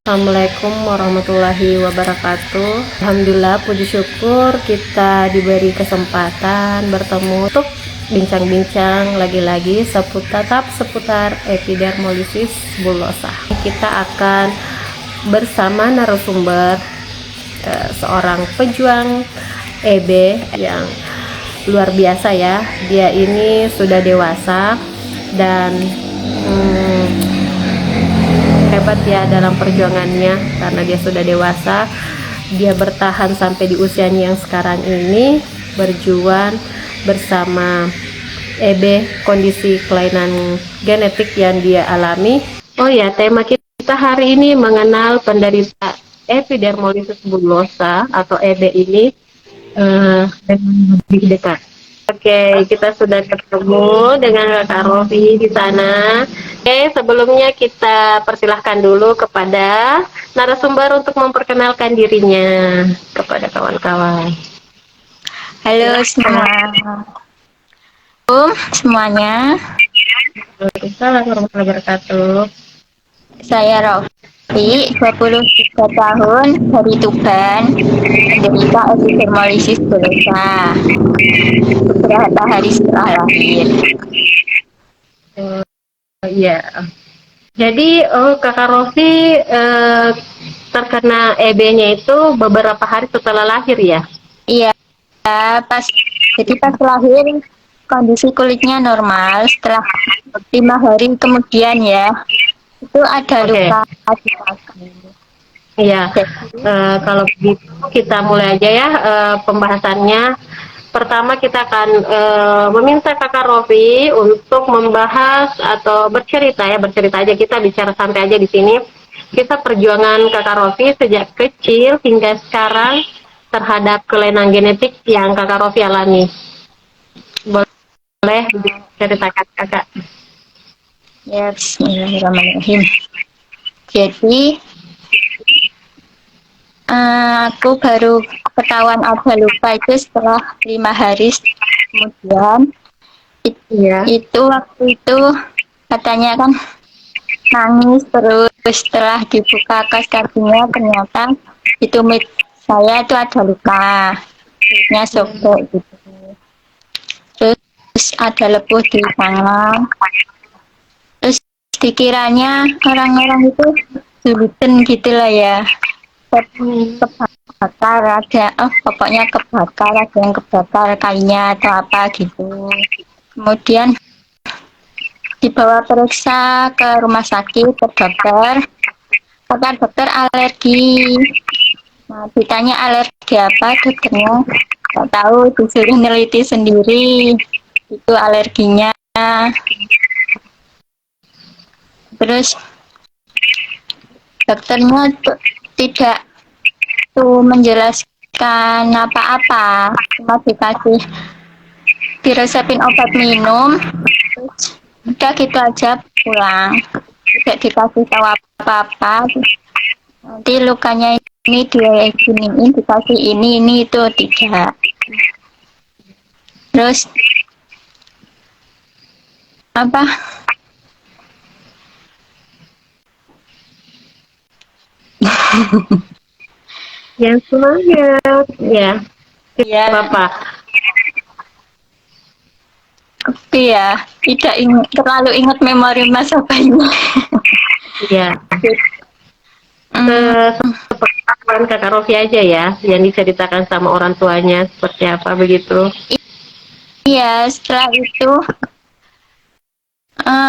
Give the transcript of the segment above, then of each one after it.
Assalamualaikum warahmatullahi wabarakatuh. Alhamdulillah, puji syukur kita diberi kesempatan bertemu untuk bincang-bincang lagi-lagi seputar epidermolisis bullosa. Kita akan bersama narasumber seorang pejuang EB yang luar biasa ya. Dia ini sudah dewasa dan hebat ya dalam perjuangannya, karena dia sudah dewasa. Dia bertahan sampai di usianya yang sekarang ini, berjuang bersama EB, kondisi kelainan genetik yang dia alami. Oh ya, tema kita hari ini mengenal penderita epidermolisis bullosa atau EB ini dengan lebih dekat. Oke, kita sudah ketemu dengan Kak Rofi di sana. Oke, sebelumnya kita persilahkan dulu kepada narasumber untuk memperkenalkan dirinya kepada kawan-kawan. Halo semua, semuanya. Waalaikumsalam warahmatullahi wabarakatuh. Saya Rofi, 23 tahun, dari Tuban, menderita epidermolisis bullosa beberapa hari setelah lahir. Iya. Jadi Kakak Rofi terkena EB-nya itu beberapa hari setelah lahir ya? Iya, pas lahir kondisi kulitnya normal. Setelah 5 hari kemudian ya, itu ada Oke. luka di kaki. Iya, kalau begitu kita mulai aja ya pembahasannya. Pertama kita akan meminta Kakak Rofi untuk membahas atau bercerita aja, kita bicara santai aja di sini. Kita perjuangan Kakak Rofi sejak kecil hingga sekarang terhadap kelainan genetik yang Kakak Rofi alami. Boleh ceritakan Kakak? Ya, bismillahirrahmanirrahim. Jadi aku baru ketahuan ada luka itu setelah 5 hari kemudian. Iya. Itu waktu itu katanya kan nangis terus, setelah dibuka kas kakinya ternyata di tumit saya itu ada luka, kulitnya sobek gitu. Terus ada lepuh di tangan. Terus dikiranya orang-orang itu julitin gitu lah ya. Kebakar ada, pokoknya kebakar, ada yang kebakar kainnya atau apa gitu. Kemudian dibawa periksa ke rumah sakit, ke dokter. Kata dokter alergi. Nah, ditanya alergi apa, dokternya nggak tahu, disuruh neliti sendiri itu alerginya. Terus dokternya tidak menjelaskan apa-apa, cuma diresepin obat minum, terus udah gitu aja pulang, tidak dikasih tahu apa-apa. Nanti lukanya ini diaginiin, dikasih ini itu tidak. Terus apa? Yang semangat ya. Ya, Bapak. tapi ya tidak terlalu ingat memori masa bayi. Iya. Hmm, Sepengetahuan Kakak Rofi aja ya, yang diceritakan sama orang tuanya seperti apa begitu. iya, setelah itu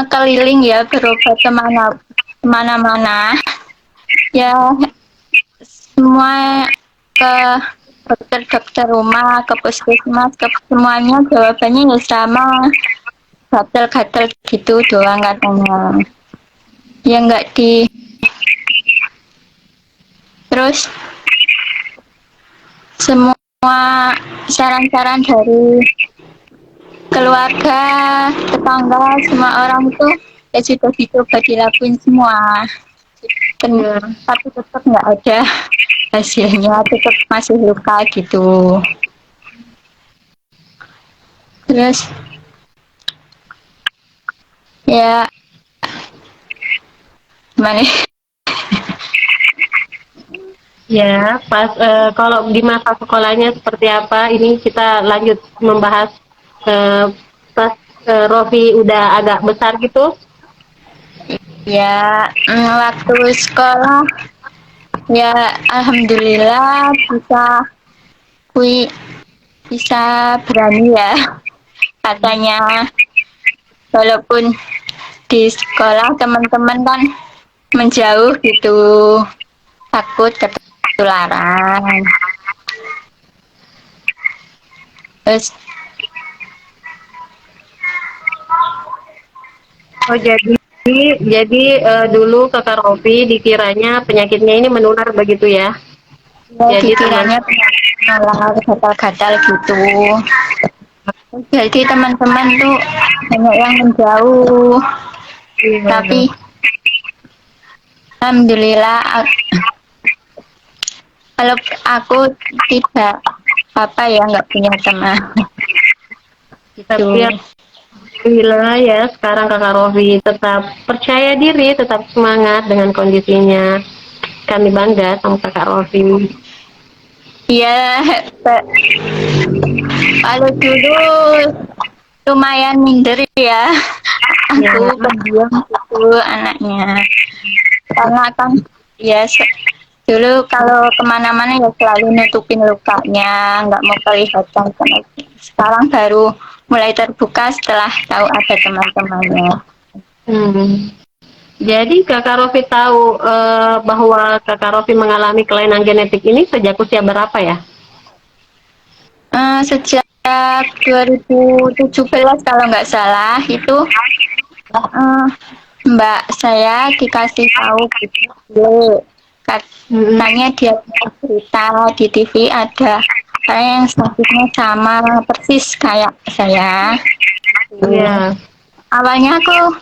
keliling ya, berobat kemana-mana. Ya, semua ke dokter-dokter rumah, ke puskesmas, ke semuanya jawabannya ya sama, gatel-gatel gitu doang katanya. Ya nggak di. Terus semua saran-saran dari keluarga, tetangga, semua orang itu ya sudah dicoba dilakuin semua. Ya. Tapi tetap nggak ada hasilnya, tetap masih luka gitu. Terus ya gimana? Ya, pas kalau di masa sekolahnya seperti apa? Ini kita lanjut membahas eh, pas Rofi udah agak besar gitu. Ya, waktu sekolah ya alhamdulillah kui bisa berani ya katanya, walaupun di sekolah teman-teman kan menjauh gitu, takut ketularan. Terus Oh jadi dulu kakak Rofi dikiranya penyakitnya ini menular begitu ya? ya Jadi teman, dikiranya pengenalan gatal-gatal gitu. Jadi teman-teman tuh banyak yang menjauh, iya. tapi alhamdulillah kalau aku tidak apa ya, nggak punya teman Tapi gitu. alhamdulillah ya sekarang kakak Rofi tetap percaya diri, tetap semangat dengan kondisinya. Kami bangga sama kakak Rofi. Iya, kalau dulu lumayan minder ya, Ya, aku pendiam gitu anaknya. Karena kan ya dulu kalau kemana-mana ya selalu nutupin lukanya, nggak mau kelihatan. Sekarang baru mulai terbuka setelah tahu ada teman-temannya. hmm. Jadi kakak Rofi tahu bahwa kakak Rofi mengalami kelainan genetik ini sejak usia berapa ya? Sejak 2017 kalau nggak salah itu eh, Mbak saya dikasih tahu gitu. Hmm. Katanya dia cerita di TV ada orang yang sakitnya sama persis kayak saya. Iya. Awalnya aku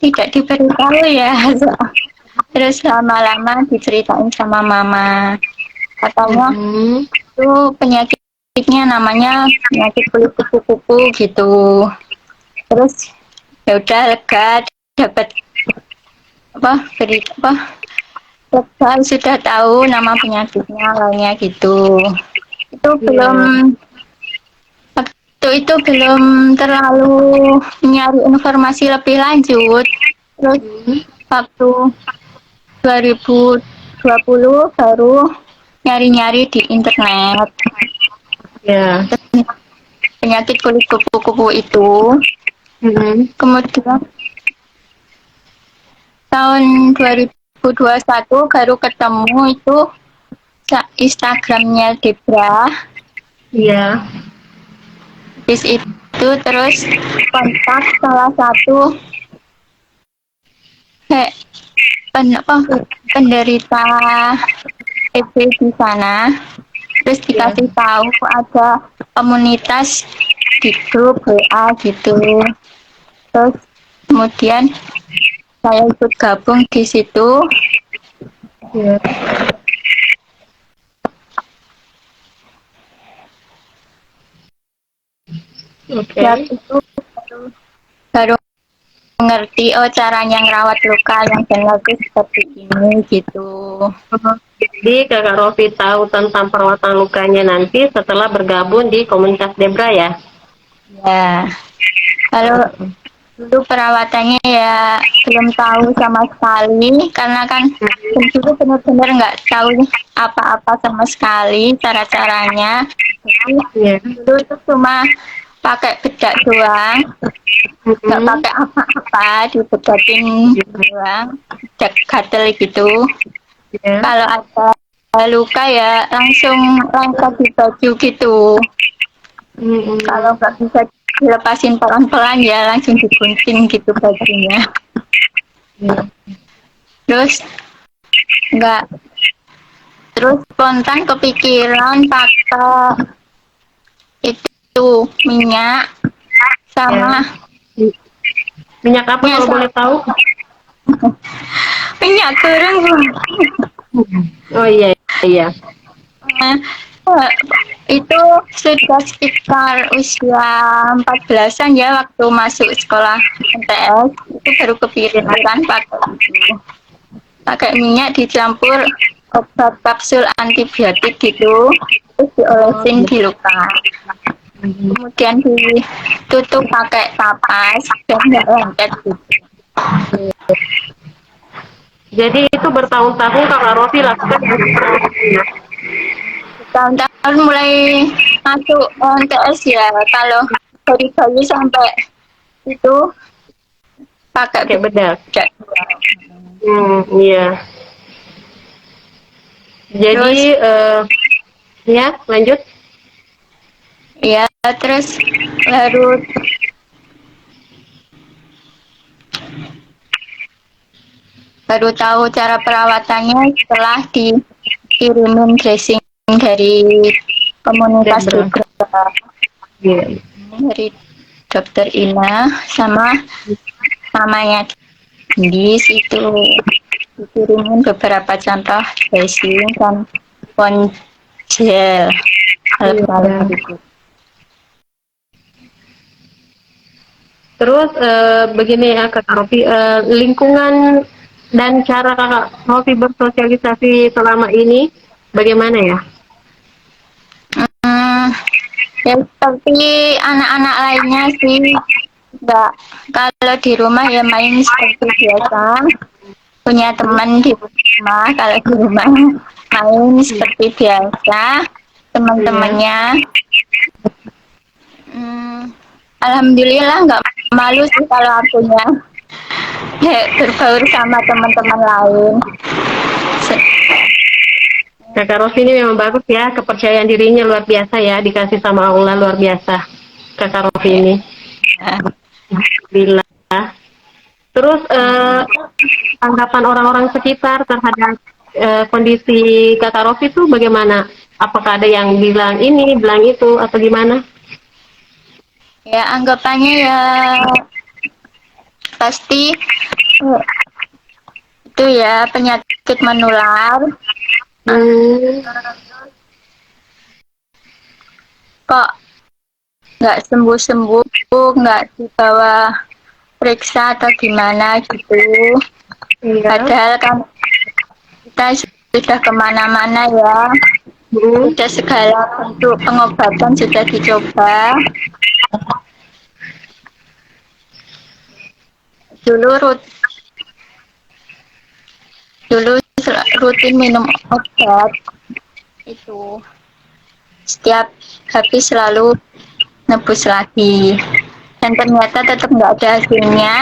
tidak diberitahu ya, terus lama-lama diceritain sama mama. Katanya Hmm. itu penyakitnya namanya penyakit kulit kupu-kupu gitu. Terus ya udah lega, dapat apa berita apa, lega sudah tahu nama penyakitnya lainnya gitu. Itu belum Iya. waktu itu belum terlalu nyari informasi lebih lanjut. Terus Hmm. waktu 2020 baru nyari-nyari di internet Ya. penyakit kulit kupu-kupu itu. Hmm. Kemudian tahun 2021 baru ketemu itu Instagramnya Debra. Iya. Habis itu terus kontak salah satu kayak apa, penderita TB di sana. Terus Iya. dikasih tahu ada komunitas di grup WA gitu. Terus kemudian saya ikut gabung di situ. Iya. Dan Oke. itu baru mengerti oh caranya ngerawat luka yang bagus seperti ini gitu. Jadi kakak Rofi tahu tentang perawatan lukanya nanti setelah bergabung di komunitas Debra ya? Ya, kalau dulu perawatannya ya belum tahu sama sekali karena kan dulu benar-benar nggak tahu apa-apa sama sekali cara-caranya. Jadi Iya. dulu tuh cuma pakai bedak doang, nggak Hmm. pakai apa-apa, dibedakin doang, bedak gatel gitu. Iya. Kalau ada luka ya langsung lengket di baju gitu. Kalau Hmm. nggak bisa dilepasin pelan-pelan ya langsung digunting gitu bajunya. Iya. Terus nggak, terus spontan kepikiran pakai itu minyak Ya. sama Minyak apa minyak kalau boleh tahu? minyak goreng. Oh iya, iya. Eh, itu sudah sekitar usia 14-an ya waktu masuk sekolah MTS itu baru Ya. kepikiran pakai itu. Pakai minyak dicampur obat kapsul antibiotik gitu, terus Oh, diolesin iya. di luka. Kemudian ditutup pakai kapas biar nggak lengket gitu. Jadi itu bertahun-tahun Kakak Rofi lakukan hal seperti itu ya? Tahun-tahun mulai masuk MTS ya, kalau dari bayi sampai itu pakai Pakai bedak. bedak. Iya. Jadi Terus ya lanjut. ya terus harus baru tahu cara perawatannya setelah dikirimin dressing dari komunitas Debra. juga, Iya. dari dokter Ina sama namanya Gendis itu dikirimin beberapa contoh dressing dan gel Iya. alat-alat itu. Terus begini ya Kak Rofi, lingkungan dan cara Kakak Rofi bersosialisasi selama ini bagaimana ya? Hmm, ya seperti anak-anak lainnya sih, enggak, kalau di rumah ya main seperti biasa, punya teman di rumah, kalau di rumah main seperti biasa, Iya. teman-temannya. Hmm, Alhamdulillah nggak malu sih kalau akunya berbaur sama teman-teman lain. Kakak Rofi ini memang bagus ya, kepercayaan dirinya luar biasa ya, dikasih sama Allah luar biasa. Kakak Rofi Ya, ini. Alhamdulillah. Terus tanggapan orang-orang sekitar terhadap kondisi Kakak Rofi itu bagaimana? Apakah ada yang bilang ini, bilang itu, atau gimana? ya anggapannya ya pasti itu ya penyakit menular. Hmm, Kok nggak sembuh-sembuh, nggak dibawa periksa atau gimana gitu. iya. Padahal kan kita sudah kemana-mana ya, Hmm, sudah segala bentuk pengobatan sudah dicoba. Dulu dulu rutin minum obat itu, setiap habis selalu nebus lagi, dan ternyata tetap nggak ada hasilnya,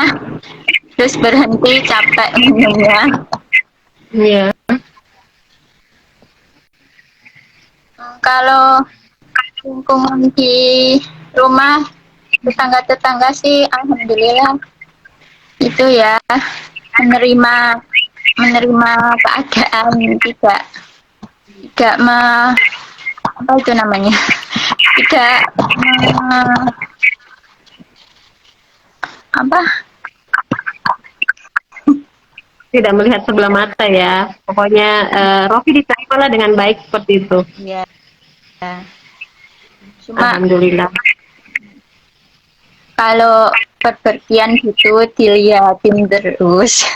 terus berhenti capek minumnya. iya. Kalau lingkungan di rumah, tetangga-tetangga sih alhamdulillah itu ya, menerima menerima keadaan, tidak tidak apa itu namanya, tidak apa Tidak melihat sebelah mata ya. Pokoknya Rofi diterima dengan baik seperti itu. ya, cuma Alhamdulillah. kalau perpergian gitu dilihatin terus.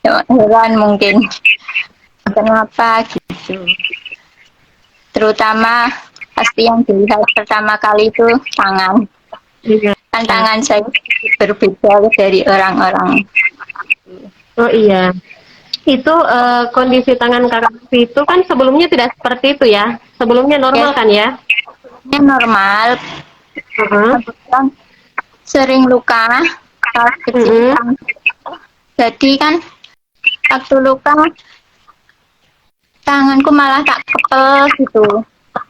Heran mungkin kenapa gitu, terutama pasti yang dilihat pertama kali itu tangan, Iya. kan tangan saya berbeda dari orang-orang. Oh iya. Itu kondisi tangan kakak Rofi itu kan sebelumnya tidak seperti itu ya. Sebelumnya Ya normal kan ya? sebenarnya normal, Heeh. kebetulan sering luka pas kecil Mm-mm. kan, jadi kan waktu luka tanganku malah tak kepel gitu,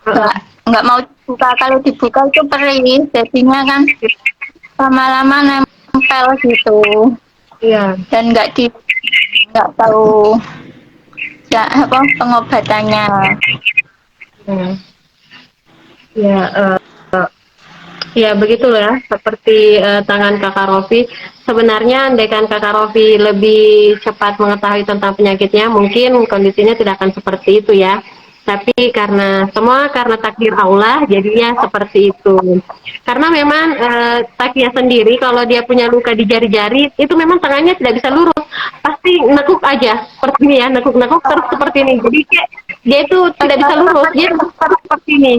Heeh. nggak mau dibuka, kalau dibuka itu perih, jadinya kan lama-lama nempel gitu, Iya. dan nggak tahu ya apa pengobatannya. Hmm. Ya, ya begitulah seperti tangan kakak Rofi. Sebenarnya andaikan kakak Rofi lebih cepat mengetahui tentang penyakitnya, mungkin kondisinya tidak akan seperti itu ya. Tapi karena takdir Allah, jadinya seperti itu. Karena memang Takia sendiri kalau dia punya luka di jari-jari, itu memang tangannya tidak bisa lurus, pasti nekuk aja seperti ini ya, nekuk-nekuk terus seperti ini. Jadi dia itu tidak bisa lurus, dia terus seperti ini.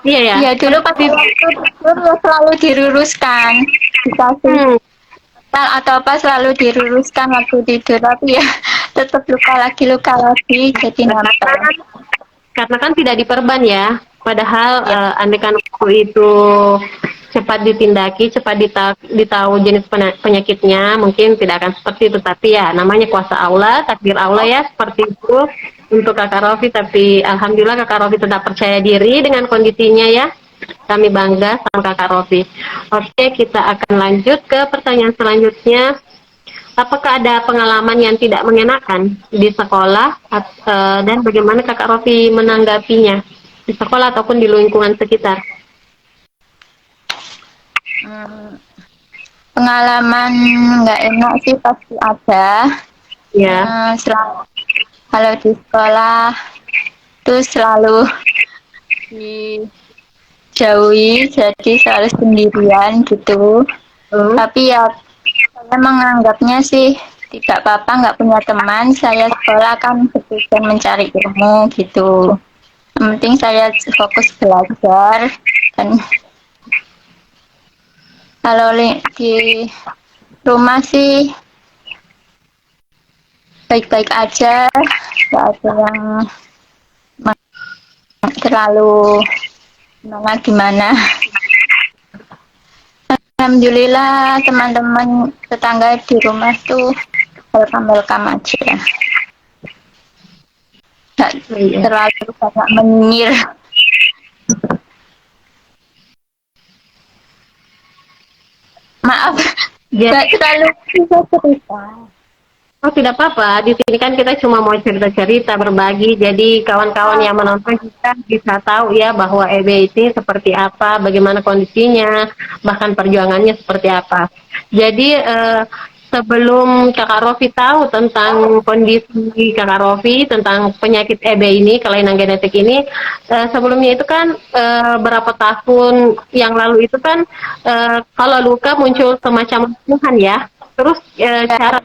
Iya ya, Iya, dulu pas seperti itu. waktu tidur ya selalu diluruskan, dikasih Hmm. bantal atau apa selalu diluruskan waktu tidur, tapi ya tetap luka lagi, jadi Karena nempel. karena kan tidak diperban ya. Padahal Ya, andaikan waktu itu cepat ditindaki, cepat ditahu jenis penyakitnya, mungkin tidak akan seperti itu. Tapi ya namanya kuasa Allah, takdir Allah ya seperti itu untuk Kakak Rofi. Tapi alhamdulillah Kakak Rofi tetap percaya diri dengan kondisinya ya. Kami bangga sama Kakak Rofi. Oke, kita akan lanjut ke pertanyaan selanjutnya. Apakah ada pengalaman yang tidak mengenakan di sekolah dan bagaimana Kakak Rofi menanggapinya di sekolah ataupun di lingkungan sekitar? hmm, pengalaman nggak enak sih pasti ada. Ya, Selalu kalau di sekolah tuh selalu dijauhi, jadi selalu sendirian gitu. oh, Tapi ya saya menganggapnya sih tidak apa-apa nggak punya teman. Saya sekolah kan bertujuan mencari ilmu gitu. Yang penting saya fokus belajar dan kalau di rumah sih baik-baik aja, nggak ada yang terlalu gimana gimana. Alhamdulillah teman-teman tetangga di rumah tuh welcome-welcome aja. Nggak iya. terlalu banyak menyir. Maaf, Jadi, nggak terlalu bisa cerita. oh tidak apa-apa. Di sini kan kita cuma mau cerita-cerita, berbagi. Jadi kawan-kawan yang menonton kita bisa tahu ya bahwa EB ini seperti apa, bagaimana kondisinya, bahkan perjuangannya seperti apa. Jadi sebelum Kakak Rofi tahu tentang kondisi Kakak Rofi, tentang penyakit EB ini, kelainan genetik ini, sebelumnya itu kan berapa tahun yang lalu itu kan kalau luka muncul semacam lepuhan ya. Terus cara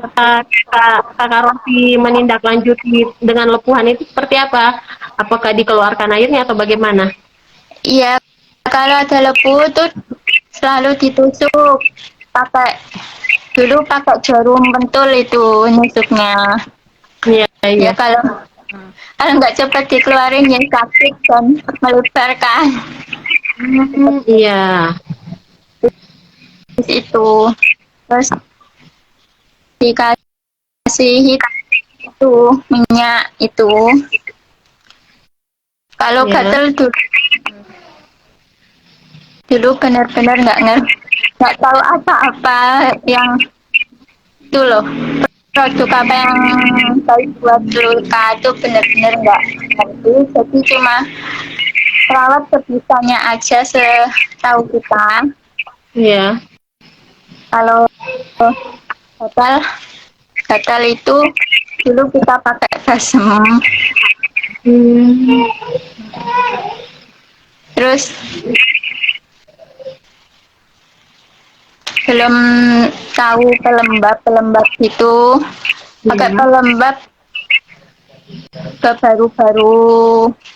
Kakak Rofi menindaklanjuti dengan lepuhan itu seperti apa? Apakah dikeluarkan airnya atau bagaimana? Iya, kalau ada lepu tuh selalu ditusuk pakai dulu pakai jarum pentul itu nusuknya. Iya, Ya iya. kalau nggak cepat dikeluarin ya sakit dan melebar kan. Iya. Terus itu terus dikasih itu minyak itu. Kalau Iya. gatel dulu benar-benar nggak tahu apa-apa yang itu loh, produk apa yang saya buat luka itu benar-benar nggak ngerti, jadi cuma perawat sebisanya aja setahu kita. Iya. Kalau gatal gatal itu dulu kita pakai basem, Hmm. terus belum tahu pelembab itu pakai Iya. pelembab baru-baru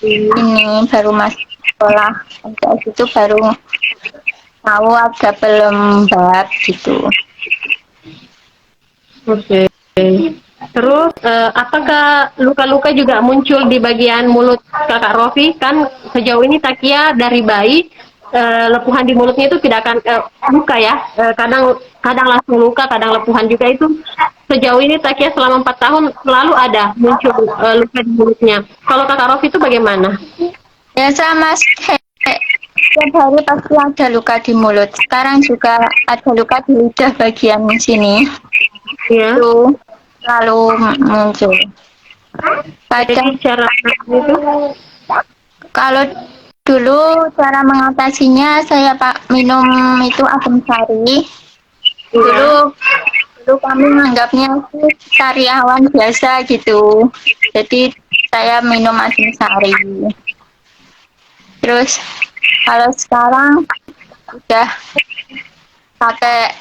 Iya. ini baru masuk sekolah, sampai itu baru tahu ada pelembab gitu. Oke. Terus apakah luka-luka juga muncul di bagian mulut Kakak Rofi? Kan sejauh ini Takia dari bayi lepuhan di mulutnya itu tidak akan luka ya. Kadang kadang langsung luka, kadang lepuhan juga itu. Sejauh ini Takia selama 4 tahun selalu ada muncul luka di mulutnya. Kalau Kakak Rofi itu bagaimana? Ya sama setiap hari pasti ada luka di mulut. Sekarang juga ada luka di lidah bagian sini. Ya. Itu selalu muncul. Jadi Kadang cara itu kalau dulu cara mengatasinya saya minum itu asam sari. ya. Dulu dulu kami menganggapnya sih sariawan biasa gitu. Jadi saya minum Sari. Terus kalau sekarang udah pakai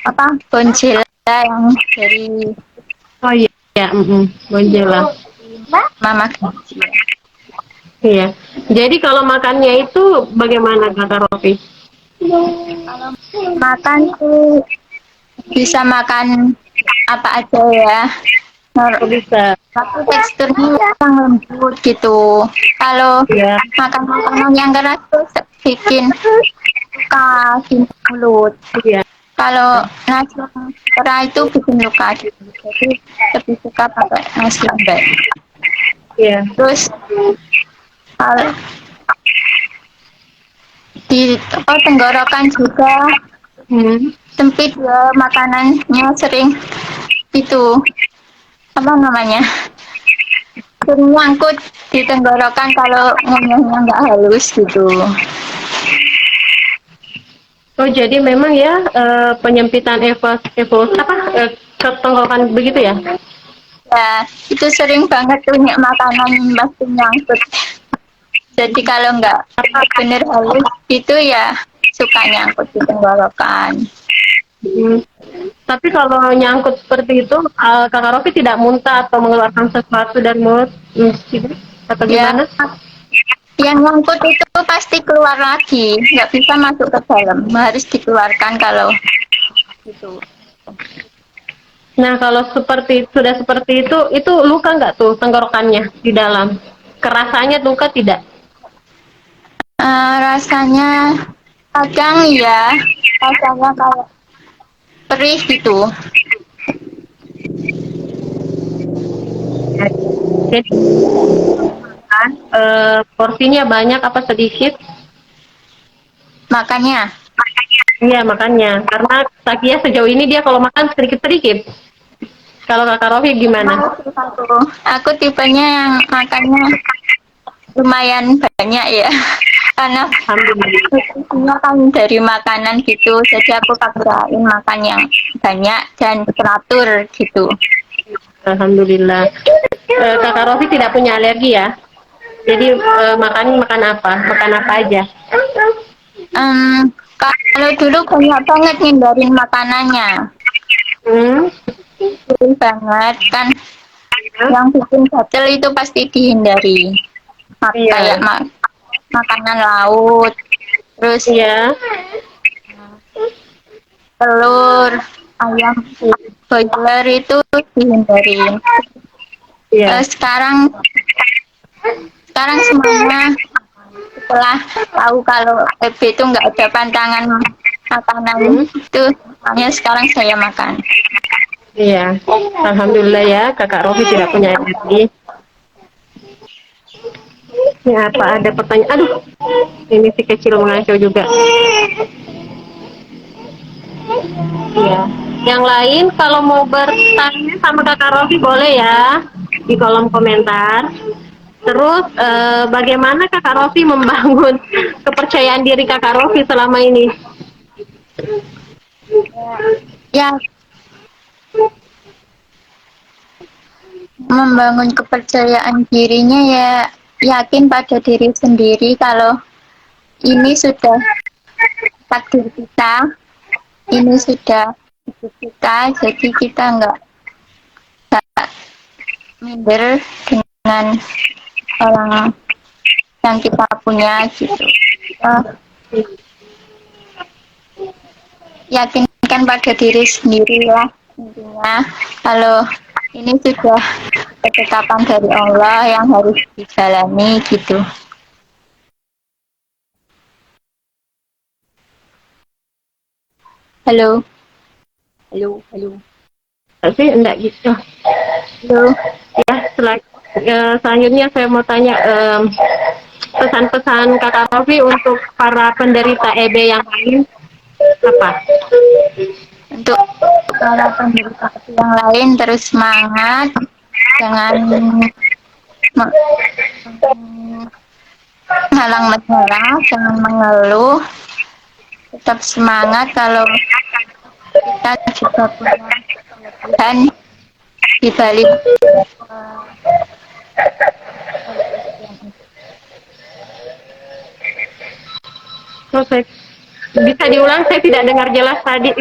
apa Bonjela yang dari Oh iya, ya, Bonjela. Mama Gaji. Iya. Jadi kalau makannya itu bagaimana Kak Rofi? Kalau makan tuh bisa makan apa aja ya. Oh, bisa. Tapi teksturnya yang lembut gitu. Kalau Iya. makan makanan yang keras tuh bikin luka di mulut. Iya. Kalau nasi merah itu bikin luka gitu. Jadi lebih suka pakai nasi lembek. Iya. Terus kalau di apa, tenggorokan juga Hmm. sempit ya, makanannya sering itu apa namanya sering nyangkut di tenggorokan kalau ngunyahnya nggak halus gitu. Oh, jadi memang ya penyempitan apa ke tenggorokan begitu ya? Ya itu sering banget tuh makanan pasti nyangkut. Jadi kalau nggak bener halus itu ya suka nyangkut di tenggorokan. Hmm. Tapi kalau nyangkut seperti itu, Kakak Rofi tidak muntah atau mengeluarkan sesuatu dari mulut, gitu? Atau Ya gimana? yang nyangkut itu pasti keluar lagi, nggak bisa masuk ke dalam, harus dikeluarkan kalau gitu. Nah, kalau sudah seperti itu luka nggak tuh tenggorokannya di dalam? Kerasanya luka tidak? Rasanya kadang ya, rasanya kayak perih gitu. Jadi kan, porsinya banyak apa sedikit? Makanya, Iya, makanya. Karena Sakia sejauh ini dia kalau makan sedikit-sedikit. Kalau Kakak Rofi gimana? aku tipenya yang makannya lumayan banyak ya, karena Alhamdulillah. nutrisinya kan dari makanan gitu, jadi aku paksain makan yang banyak dan teratur gitu. Alhamdulillah. Kakak Rofi tidak punya alergi ya? Jadi makan apa? Makan apa aja? Kalau dulu banyak banget ngindarin makanannya, Hmm? sering banget kan yang bikin gatel itu pasti dihindari. Kayak Iya. makanan laut, terus Iya. telur, ayam boiler itu dihindarin. Iya. Sekarang sekarang semuanya setelah tahu kalau EB itu nggak ada pantangan makanan Hmm? itu, makanya sekarang saya makan. Iya. Alhamdulillah ya, Kakak Rofi tidak punya alergi. Ya, apa ada pertanyaan? Aduh, ini si kecil mengacau juga. Iya. Yang lain kalau mau bertanya sama Kakak Rofi boleh ya di kolom komentar. Terus bagaimana Kakak Rofi membangun kepercayaan diri Kakak Rofi selama ini? Ya, membangun kepercayaan dirinya ya, yakin pada diri sendiri kalau ini sudah takdir kita, ini sudah hidup kita, jadi kita nggak minder dengan orang yang kita punya gitu. Yakinkan pada diri sendiri ya, intinya kalau ini sudah ketetapan dari Allah yang harus dijalani gitu. Halo, halo, halo, Tapi enggak gitu. halo. Ya, selanjutnya saya mau tanya pesan-pesan Kakak Rofi untuk para penderita EB yang lain apa? Untuk para penderita yang lain terus semangat, jangan halang menyerah, jangan mengeluh, tetap semangat kalau kita juga punya kelebihan di balik Oh, bisa diulang, saya tidak dengar jelas tadi.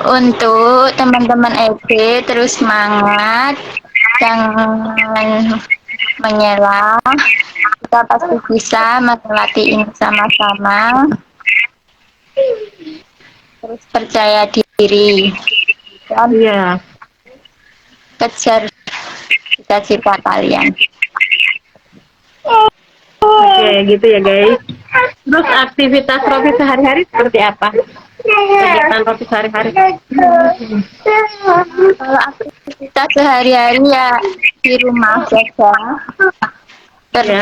Untuk teman-teman SD terus semangat, jangan menyerah. Kita pasti bisa melewati ini sama-sama. Terus percaya diri dan Iya. kejar cita-cita kalian. Oke, gitu ya guys. Terus aktivitas Rofi sehari-hari seperti apa? Kegiatan Rofi sehari-hari. Kalau aktivitas sehari-hari ya di rumah saja, seperti Ya.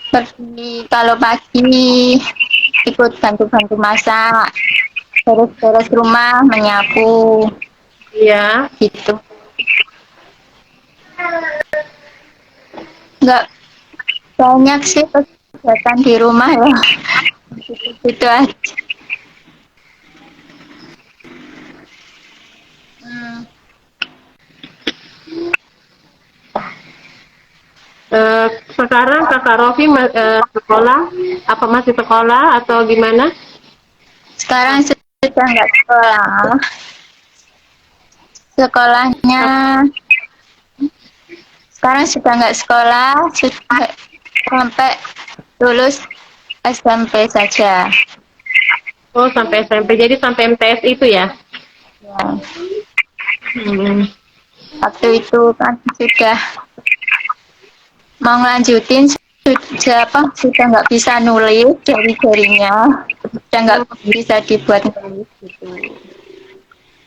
seperti kalau pagi ikut bantu-bantu masak, beres-beres rumah, menyapu, Iya. gitu. Nggak banyak sih kegiatan di rumah ya, gitu aja. Hmm. Sekarang kakak Rofi sekolah, apa masih sekolah atau gimana? Sekarang sudah nggak sekolah. Sekolahnya sekarang sudah nggak sekolah, sudah sampai lulus SMP saja. Oh, sampai SMP. Jadi sampai MTS itu ya? Ya. Hmm. Waktu itu kan sudah mau ngelanjutin, sudah nggak bisa nulis dari jarinya, sudah nggak bisa dibuat nulis gitu.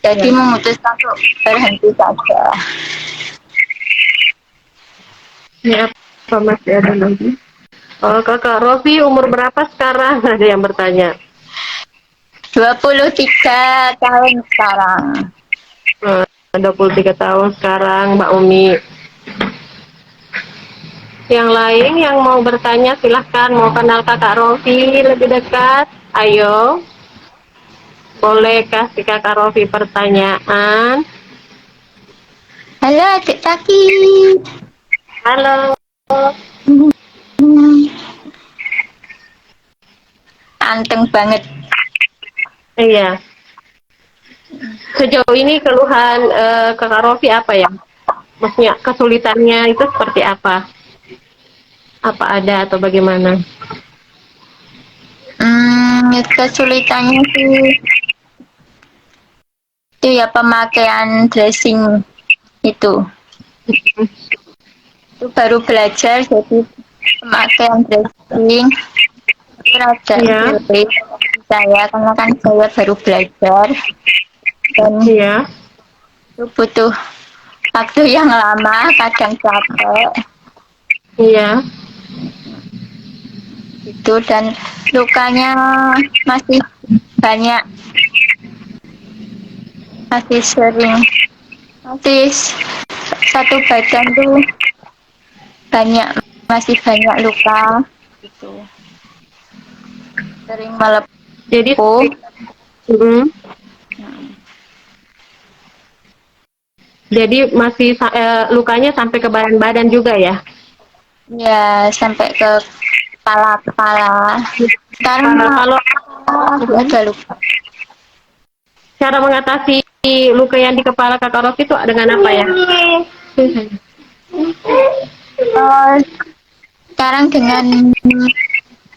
Jadi Ya. memutuskan untuk berhenti saja. Ini apa masih ada lagi? Oh, kakak Rofi umur berapa sekarang? Ada yang bertanya. 23 tahun sekarang. 23 tahun sekarang, Mbak Umi. Yang lain yang mau bertanya silahkan, mau kenal kakak Rofi lebih dekat, ayo. Boleh kasih kakak Rofi pertanyaan. Halo adik Taki. Halo. Anteng banget. Iya. Sejauh ini keluhan kakak Rofi apa ya? Maksudnya kesulitannya itu seperti apa? Apa ada atau bagaimana? Kesulitannya sih itu ya pemakaian dressing itu. Itu baru belajar jadi pemakaian dressing itu rada Iya. sulit saya karena kan saya baru belajar dan Iya. itu butuh waktu yang lama, kadang capek Iya. gitu dan lukanya masih banyak, masih sering, masih satu badan tuh banyak, masih banyak luka gitu, sering Jadi melepuh. mm, jadi masih lukanya sampai ke badan-badan juga ya? Ya sampai ke kepala-kepala. Sekarang Kalau ada luka. cara mengatasi luka yang di kepala kakak Rofi itu dengan apa ya? Eh, sekarang dengan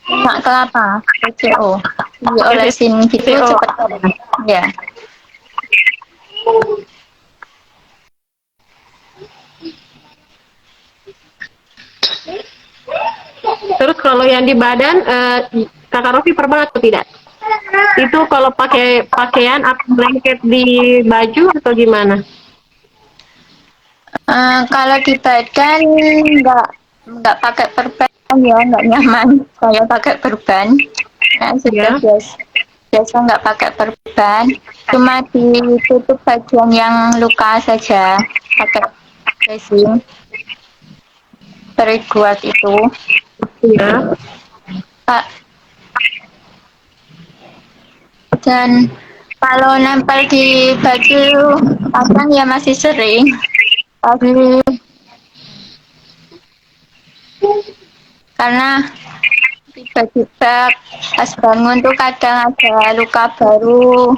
minyak kelapa, PCO, diolesin gitu PCO. cepet ya. Terus kalau yang di badan, kakak Rofi pernah atau tidak? Itu kalau pakai pakaian apa blanket di baju atau gimana? Kalau di badan nggak pakai perban ya, nggak nyaman. Saya pakai perban. Nah, sudah Ya, biasa nggak pakai perban. Cuma ditutup bagian yang luka saja pakai dressing periguat itu. ya. Pak, dan kalau nempel di baju pasang ya masih sering. Hmm, karena tiba-tiba pas bangun tuh kadang ada luka baru,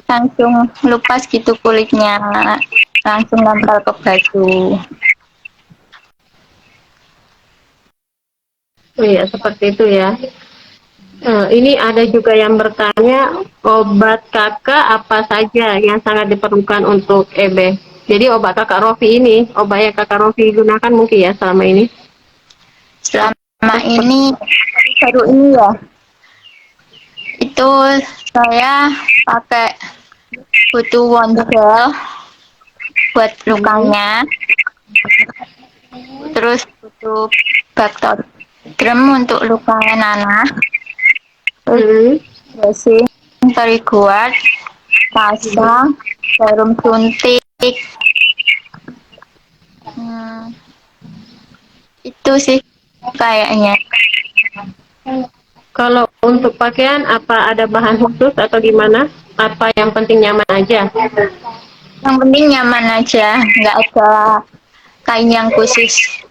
langsung lupas gitu kulitnya, langsung nempel ke baju. Oh iya, seperti itu ya. Ini ada juga yang bertanya, obat kakak apa saja yang sangat diperlukan untuk EB? Jadi obat kakak Rofi ini, obat yang kakak Rofi gunakan mungkin ya selama ini? Selama ini, baru ini ya, itu saya pakai butuh wondel buat lukanya, terus butuh bakterium untuk lukanya nanah, terus Hmm. dressing, periguat, pasang, jarum suntik, itu sih kayaknya. Kalau untuk pakaian, apa ada bahan khusus atau gimana? Apa yang penting nyaman aja? Yang penting nyaman aja, nggak ada kain yang khusus.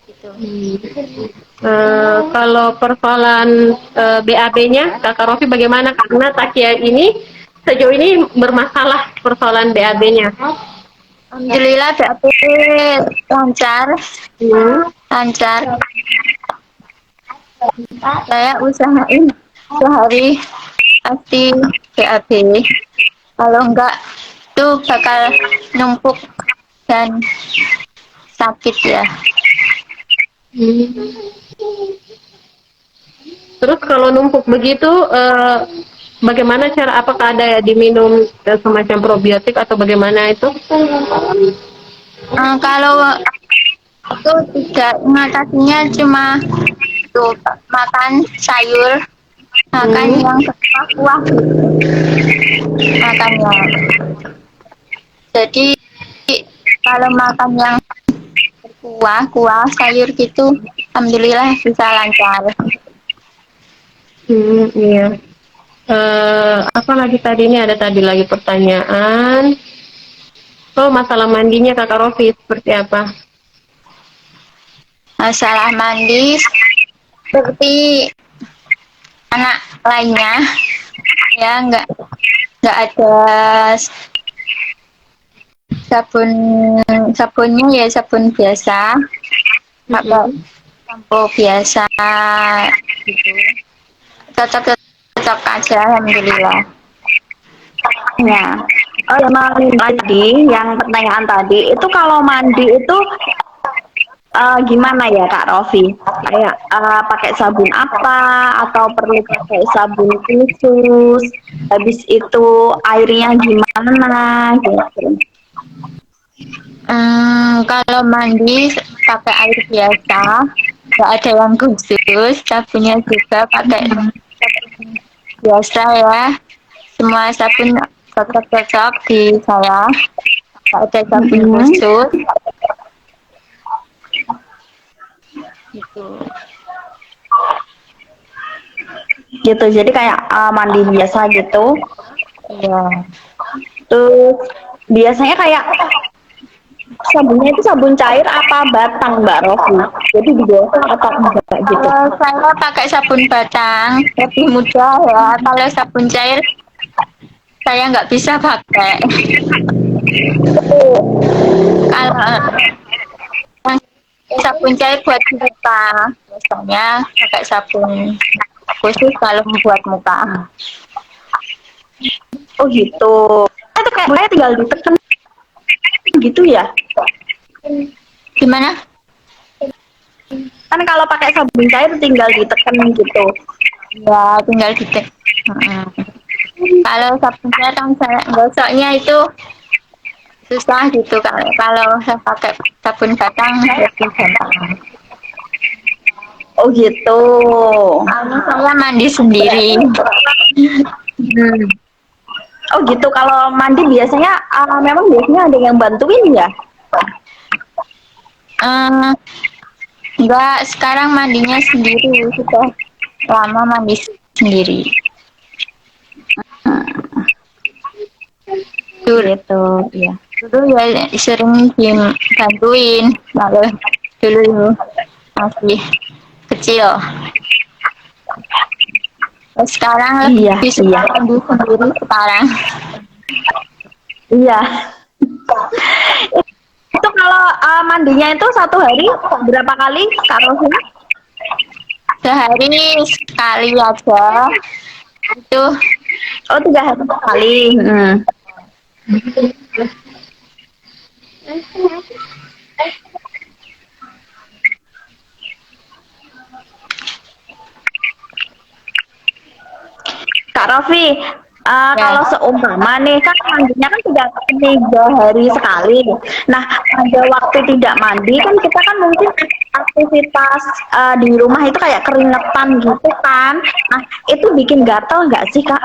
Gitu. Kalau persoalan BAB-nya, kakak Rofi bagaimana? Karena Takia ini sejauh ini bermasalah persoalan BAB-nya. Alhamdulillah BAP lancar, Hmm. lancar. Saya usahain sehari pasti BAB. Kalau enggak, itu bakal numpuk dan sakit ya. Hmm. Terus kalau numpuk begitu, bagaimana cara? Apakah ada diminum semacam probiotik atau bagaimana itu? Kalau itu tidak mengatasinya cuma tuh makan sayur, makan Hmm. yang kuah makannya. Jadi kalau makan yang kuah sayur gitu, alhamdulillah bisa lancar. Iya. Apa lagi tadi ini ada tadi lagi pertanyaan. Oh, masalah mandinya kakak Rofi seperti apa? Masalah mandi seperti anak lainnya ya, nggak ada sabun, sabunnya ya sabun biasa, pakai Mm-mm. sampo biasa gitu, cocok cocok aja alhamdulillah. Ya. Oh, ya, tadi yang pertanyaan tadi itu kalau mandi itu gimana ya Kak Rofi? Kayak pakai sabun apa atau perlu pakai sabun khusus? Habis itu airnya gimana gitu? Kalau mandi pakai air biasa, nggak ada yang khusus, sabunnya juga pakai sabun biasa ya, semua sabun cocok-cocok di saya, nggak ada sabun Mm-mm. khusus gitu. Gitu. Jadi kayak mandi biasa gitu. Iya. Terus biasanya kayak sabunnya itu sabun cair apa batang Mbak Rofi? Jadi digosok atau enggak gitu? Kalau saya pakai sabun batang, lebih mudah ya. Kalau sabun cair, saya nggak bisa pakai. Kalau sabun cair buat muka, biasanya pakai sabun khusus kalau buat muka. Oh gitu. Itu kayak boleh tinggal ditekan gitu ya? Gimana? Kan kalau pakai sabun cair tinggal ditekan gitu. Ya, tinggal ditek. Kalau sabun cair kan saya gosoknya itu susah gitu. Kalau saya pakai sabun batang lebih gampang. Oh gitu. Soalnya saya mandi sendiri. Hmm. Oh gitu. Kalau mandi biasanya memang biasanya ada yang bantuin ya? Eh, enggak, sekarang mandinya sendiri, sudah lama mandi sendiri. Dulu, Gitu. Ya. dulu ya sering dibantuin, kalau dulu masih. kecil. Sekarang Iya, lebih iya, suka mandi sendiri sekarang. iya. Itu kalau mandinya itu satu hari berapa kali, Kak Rosina? Sehari sekali aja. Itu Oh, 3 hari sekali. Kak Rofi, ya. kalau seumpama nih kan mandinya kan 3 hari sekali. Nah, pada waktu tidak mandi kan kita kan mungkin aktivitas di rumah itu kayak keringetan gitu kan. Nah, itu bikin gatal nggak sih, Kak?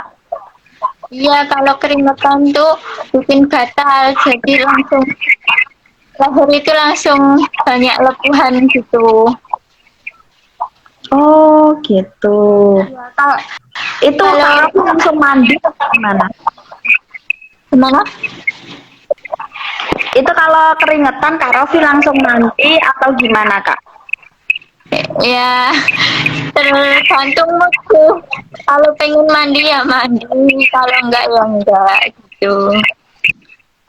Iya, kalau keringetan tuh bikin gatal, jadi langsung leher itu langsung banyak lepuhan gitu. Oh, gitu. Ya, kalau Itu kalau Kak Rofi langsung mandi atau gimana? gimana? Itu kalau keringetan Kak Rofi langsung mandi atau gimana, Kak? Ya, tergantung mood tuh. Kalau pengen mandi ya mandi, kalau enggak ya enggak gitu.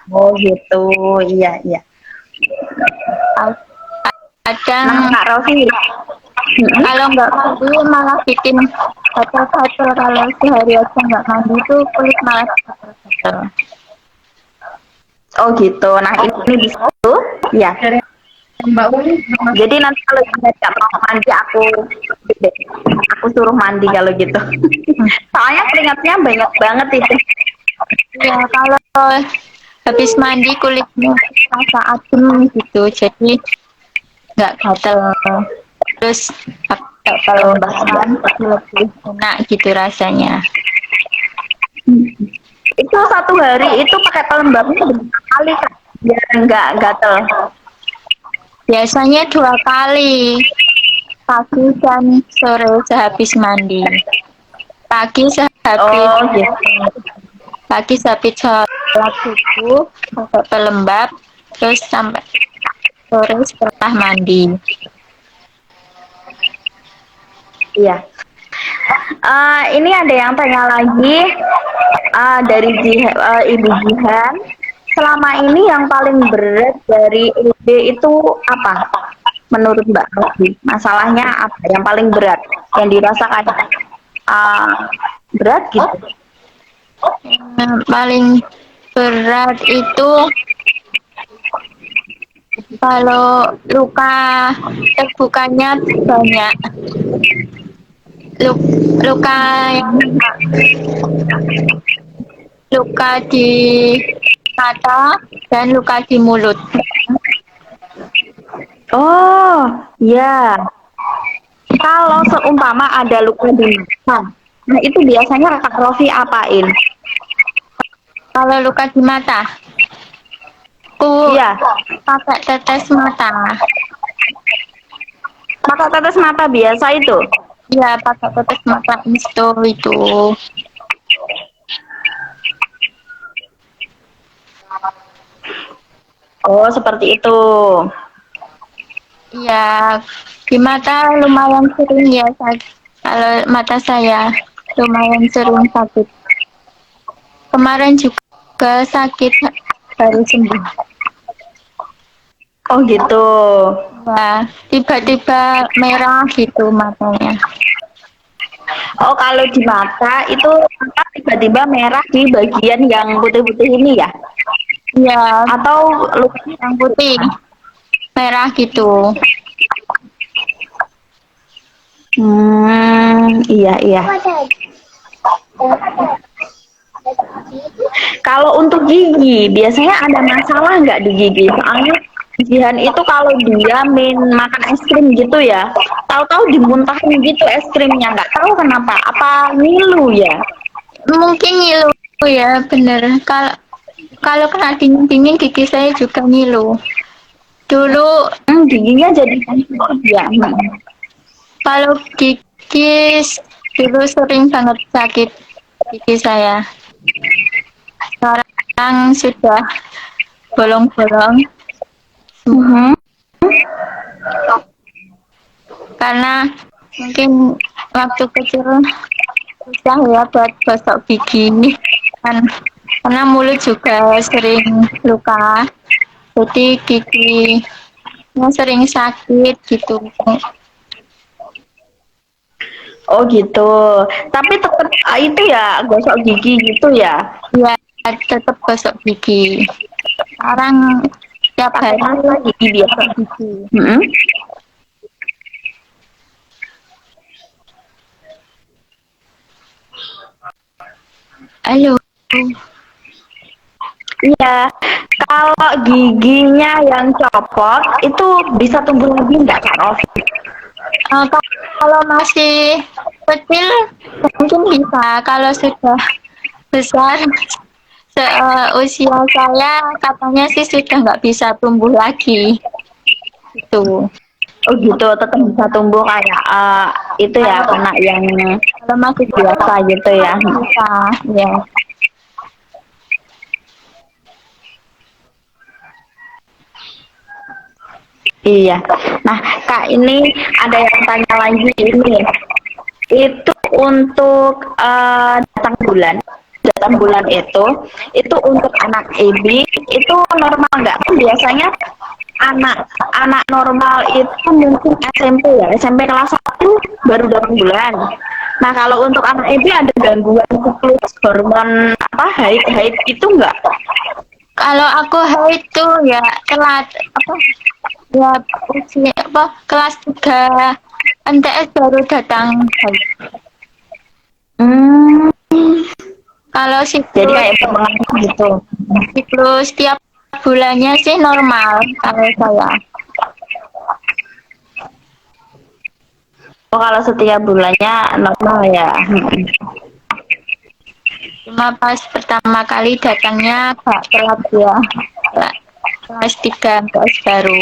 Oh, gitu. Iya, iya. Kadang Nah, Kak Rofi, kalau enggak mandi malah bikin gatal-gatal. Kalau sehari aja enggak mandi tuh kulit malah gatal. oh gitu. Nah, ini bisa tuh. Ya. Jadi nanti kalau nggak mau mandi aku suruh mandi kalau gitu. Soalnya keringatnya banyak banget itu. Ya, kalau habis mandi kulitnya rasa adem gitu, jadi nggak gatal. Terus pakai Oh, iya. pelembapan jadi lebih enak gitu rasanya. Itu 1 hari itu pakai pelembabnya berapa kali, Kak? Biar nggak gatel. Biasanya 2 kali, pagi dan sore sehabis mandi. Pagi sehabis Oh gitu. pagi sehabis sholat subuh pakai pelembab, terus sampai sore setelah mandi. Iya. Ini ada yang tanya lagi dari Ibu Jihan. Selama ini yang paling berat dari LD itu apa? Menurut Mbak Rofi, masalahnya apa? Yang paling berat yang dirasakan uh, berat gitu? Yang paling berat itu kalau luka terbukanya banyak. Luka yang luka di mata dan luka di mulut. Oh, ya. Kalau seumpama ada luka di mata, nah itu biasanya Kak Rofi apain? Kalau luka di mata, aku Iya, pakai tetes mata. mata tetes mata biasa itu. Ya, pakai tetes mata Misto itu. Oh, seperti itu. Ya, di mata lumayan sering ya. Kalau mata saya lumayan sering sakit. Kemarin juga sakit baru sembuh. Oh, gitu. Ya, tiba-tiba merah gitu matanya. Oh, kalau di mata itu mata tiba-tiba merah di bagian yang putih-putih ini ya? Ya, Atau lukanya yang putih merah gitu. Iya, iya. Kalau untuk gigi, biasanya ada masalah nggak di gigi? Soalnya Jihan itu kalau dia makan es krim gitu ya, tahu-tahu dimuntahin gitu es krimnya, nggak tahu kenapa. Apa ngilu ya? Mungkin ngilu ya, bener. Kalau kalau kena dingin-dingin gigi saya juga ngilu. Dulu Giginya jadi sensitif ya. kalau gigi dulu sering banget sakit gigi saya. Sekarang sudah bolong-bolong Mhm. karena Mungkin waktu kecil susah ya buat gosok gigi kan, karena mulut juga sering luka, jadi giginya sering sakit gitu. Oh gitu. Tapi tetap itu ya gosok gigi gitu ya. Ya tetap gosok gigi. Sekarang tiap Pakai hari pasta gigi biasa. gosok gigi. Mm-mm. Halo. Iya. Kalau giginya yang copot itu bisa tumbuh lagi nggak Kak Rofi? Eh, kalau masih kecil mungkin bisa, kalau sudah besar usia saya katanya sih sudah nggak bisa tumbuh lagi gitu. Oh gitu, tetap bisa tumbuh kayak itu ya Kalau kena yang kalau masih kecil biasa gitu ya. bisa ya. Iya. Nah, Kak, ini ada yang tanya lagi ini. Itu untuk datang bulan. Datang bulan itu untuk anak EB itu normal nggak? Kan biasanya anak anak normal itu mungkin SMP ya, SMP kelas 1 baru datang bulan. Nah, kalau untuk anak EB ada gangguan siklus hormon apa haid itu enggak? Kalau aku haid tuh ya telat apa ya, usia apa kelas 3 NTS baru datang haid. Hmm, Kalau jadi kayak berpengaruh gitu. siklus tiap bulannya sih normal kalau saya. Oh, kalau setiap bulannya normal ya. Cuma pas pertama kali datangnya agak telat ya. Ya, kelas 3 NTS baru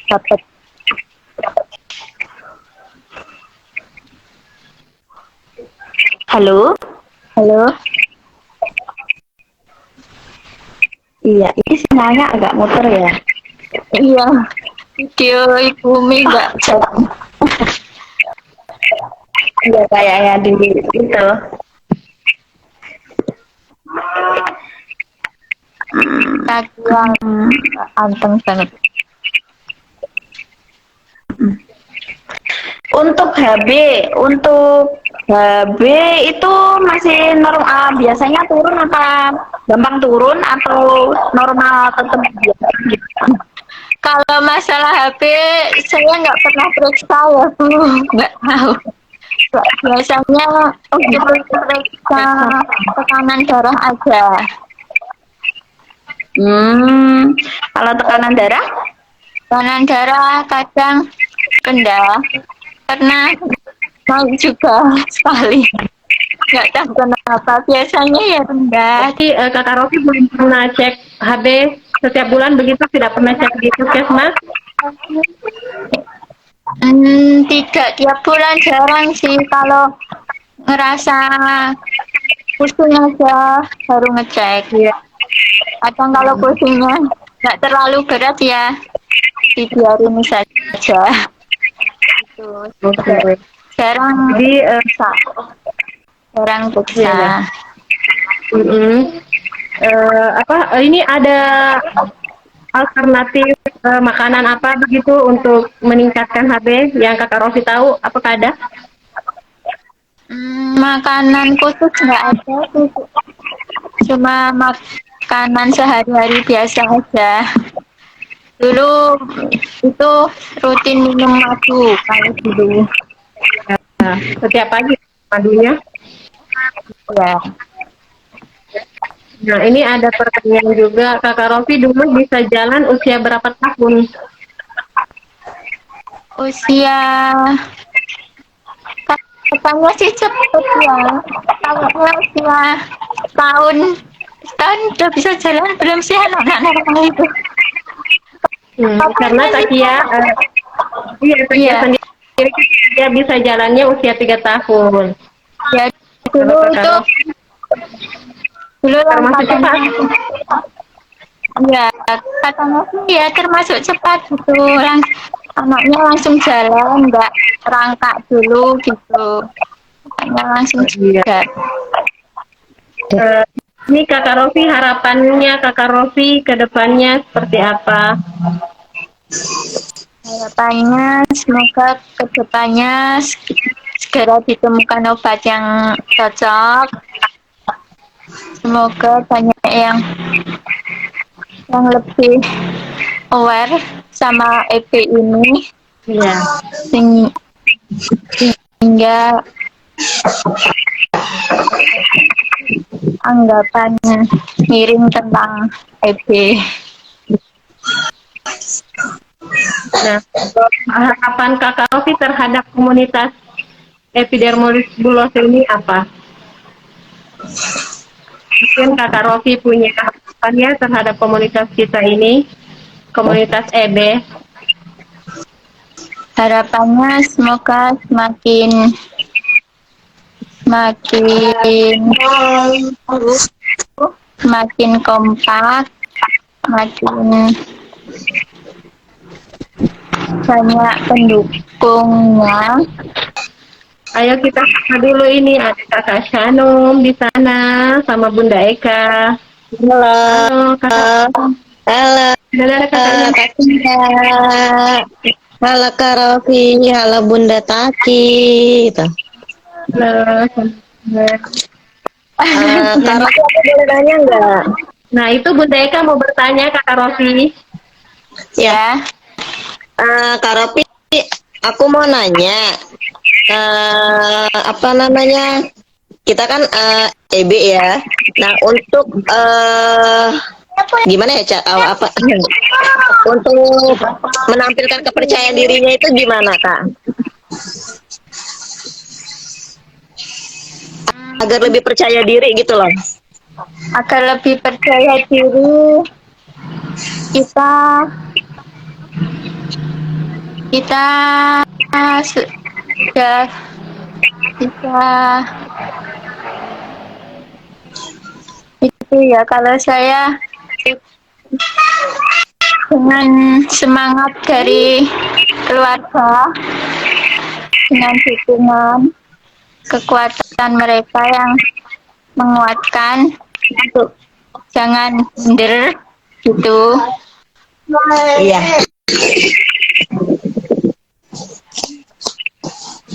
dapat. Halo? Halo? Iya, ini sinyalnya agak muter ya. Iya, video Ibu Mi nggak jalan. Iya, kayaknya di itu. Kaki yang anteng banget. Untuk HB itu masih normal, biasanya turun apa gampang turun atau normal tetap biasa gitu. Kalau masalah HP, saya nggak pernah periksa ya, Bu. Nggak tahu. Biasanya cuma periksa tekanan darah aja. Kalau tekanan darah? Tekanan darah kadang rendah, karena naik juga sekali. Nggak tahu kenapa, biasanya ya rendah. Jadi Kakak Rofi belum pernah cek HB setiap bulan begitu, tidak pernah cek di puskesmas? Tidak tiap bulan, jarang sih. Kalau ngerasa pusing aja baru ngecek. Iya. Kadang kalau pusingnya nggak terlalu berat ya dibiarin saja. Gitu. Oke. Jarang Jadi periksa. Jarang iya, periksa. iya. Ini ada alternatif makanan apa begitu untuk meningkatkan HB yang Kakak Rofi tahu? Apakah ada? Makanan khusus nggak ada sih. Cuma makanan sehari-hari biasa aja. Dulu itu rutin minum madu kalau dulu. Nah, setiap pagi madunya. Ya. Nah, ini ada pertanyaan juga, Kakak Rofi dulu bisa jalan usia berapa tahun? Usia katanya sih cepet ya. Kayaknya usia tahun tahun udah bisa jalan belum sih anak-anak normal itu? Karena Katanya sih Takia, Takia iya. sendiri dia bisa jalannya usia 3 tahun. Ya Kalau dulu Kakak itu Rofi dulu yang termasuk katanya cepat. ya katanya sih ya termasuk cepat gitu anaknya langsung jalan, nggak rangkak dulu gitu. Anaknya langsung Iya. jalan. Eh, ini Kakak Rofi, harapannya Kakak Rofi ke depannya seperti apa? Harapannya semoga kedepannya segera ditemukan obat yang cocok. Semoga banyak yang lebih aware sama EP ini Iya. sehingga anggapan miring tentang EP. Nah, harapan Kakak Rofi terhadap komunitas epidermolysis bullosa ini apa? Mungkin Kakak Rofi punya harapannya terhadap komunitas kita ini, komunitas EB. Harapannya semoga semakin semakin kompak, makin banyak pendukungnya. Ayo kita sapa dulu, ini ada Kakak Shanum di sana sama Bunda Eka. Halo, Halo Kakak. halo, Ada kakaknya. Kak Tina. Halo Kak Rofi, halo Bunda Taki. Gitu. Halo. Kak Rofi, aku boleh nanya nggak? Nah, itu Bunda Eka mau bertanya Kakak Rofi. Ya, Kak Rofi, aku mau nanya. Apa namanya? Kita kan EB ya. Nah, untuk gimana ya, Cak? Apa? Untuk menampilkan kepercayaan dirinya itu gimana, Kak? Agar lebih percaya diri gitu loh. agar lebih percaya diri kita kita sudah bisa itu ya, kalau saya dengan semangat dari keluarga, dengan dukungan kekuatan mereka yang menguatkan untuk jangan minder gitu. Iya.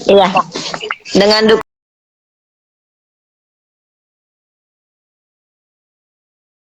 Iya. Dengan